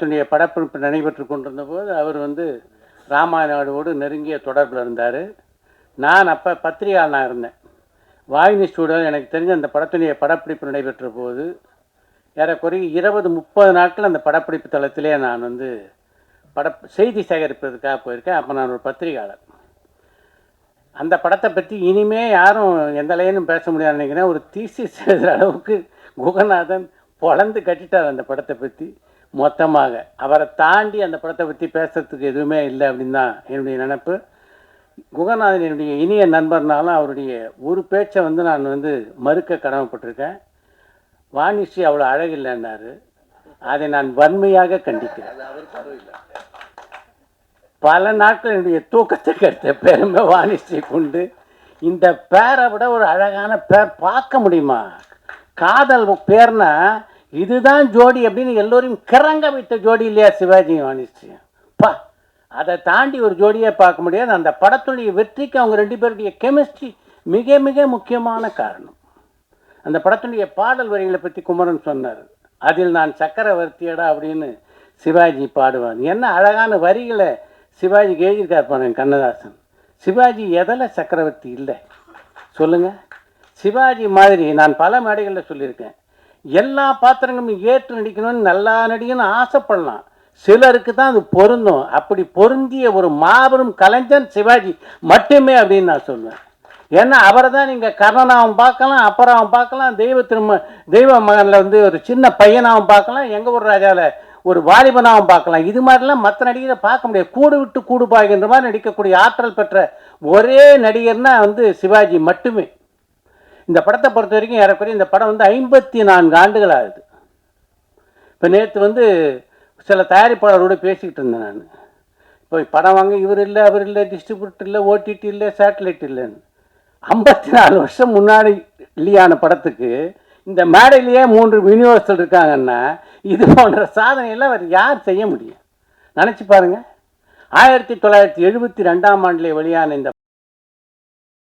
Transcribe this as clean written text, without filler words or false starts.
படத்தினுடைய படப்பிடிப்பு நடைபெற்று கொண்டிருந்த போது அவர் வந்து ராமாநாடுவோடு நெருங்கிய தொடர்பில் இருந்தார். நான் அப்போ பத்திரிகையாளனாக இருந்தேன். வாகினி ஸ்டூடியோ எனக்கு தெரிஞ்ச அந்த படத்தினுடைய படப்பிடிப்பு நடைபெற்ற போது ஏறக்குறைய 20-30 நாட்கள் அந்த படப்பிடிப்பு தளத்திலே நான் வந்து செய்தி சேகரிப்பதற்காக போயிருக்கேன். அப்போ நான் ஒரு பத்திரிகையாளர். அந்த படத்தை பற்றி இனிமே யாரும் எந்த லைனும் பேச முடியாது நினைக்கிறேன். ஒரு தீசிஸ் எழுதுகிற அளவுக்கு குகநாதன் பொழந்து கட்டிட்டார் அந்த படத்தை பற்றி மொத்தமாக. அவரை தாண்டி அந்த படத்தை பற்றி பேசுறதுக்கு எதுவுமே இல்லை அப்படின்னு தான் என்னுடைய நினைப்பு. குகநாதன் என்னுடைய இனிய நண்பர்னாலும் அவருடைய ஒரு பேச்சை வந்து நான் வந்து மறுக்க கடமைப்பட்டிருக்கேன். வாணிஸ்ரீ அவ்வளோ அழகில்லைன்னாரு. அதை நான் வன்மையாக கண்டிக்கிறேன். பல நாட்கள் என்னுடைய தூக்கத்தை கெடுத்த பெருமை வாணிஸ்ரீ கொண்டு. இந்த பேரை விட ஒரு அழகான பேர் பார்க்க முடியுமா? காதல் பேர்னா இதுதான் ஜோடி அப்படின்னு எல்லோரையும் கிறங்க வைத்த ஜோடி இல்லையா சிவாஜி வாணிஸ்ரீயும்? அதை தாண்டி ஒரு ஜோடியை பார்க்க முடியாது. அந்த படத்துடைய வெற்றிக்கு அவங்க 2 பேருடைய கெமிஸ்ட்ரி மிக மிக முக்கியமான காரணம். அந்த படத்துடைய பாடல் வரிகளை பற்றி குமரன் சொன்னார். அதில் நான் சக்கரவர்த்தியடா அப்படின்னு சிவாஜி பாடுவார். என்ன அழகான வரிகளை சிவாஜிக்கு எழுதியிருக்கார் பாருங்க கண்ணதாசன். சிவாஜி எதில் சக்கரவர்த்தி இல்லை சொல்லுங்கள்? சிவாஜி மாதிரி நான் பல மேடைகளில் சொல்லியிருக்கேன், எல்லா பாத்திரங்களும் ஏற்று நடிக்கணும்னு நல்லா நடிக்கணும்னு ஆசைப்படலாம். சிலருக்கு தான் அது பொருந்தும். அப்படி பொருந்திய ஒரு மாபெரும் கலைஞன் சிவாஜி மட்டுமே அப்படின்னு நான் சொல்லுவேன். ஏன்னா அவரை தான் நீங்கள் கர்ணனாவும் பார்க்கலாம், அப்பராவும் பார்க்கலாம், தெய்வ மகனில் வந்து ஒரு சின்ன பையனாகவும் பார்க்கலாம், எங்கள் ஊர் ராஜாவில் ஒரு வாலிபனாகவும் பார்க்கலாம். இது மாதிரிலாம் மற்ற நடிகரை பார்க்க முடியாது. கூடு விட்டு கூடு பாய்கின்ற மாதிரி நடிக்கக்கூடிய ஆற்றல் பெற்ற ஒரே நடிகர்னா வந்து சிவாஜி மட்டுமே. இந்த படத்தை பொறுத்த வரைக்கும் ஏறக்குறைய இந்த படம் வந்து 54 ஆண்டுகள் ஆகுது. இப்போ நேற்று வந்து சில தயாரிப்பாளரோடு பேசிக்கிட்டு இருந்தேன் நான். இப்போ படம் வாங்க இவர் இல்லை, அவர் இல்லை, டிஸ்ட்ரிபியூட்டர் இல்லை, ஓடிடி இல்லை, சேட்டலைட் இல்லைன்னு. 54 வருஷம் முன்னாடி இல்லையான படத்துக்கு இந்த மேடையிலேயே 3 யூனிவர்சல் இருக்காங்கன்னா இது போன்ற சாதனையெல்லாம் அவர் யார் செய்ய முடியும்? நினச்சி பாருங்கள். 1972 ஆண்டிலே வெளியான இந்த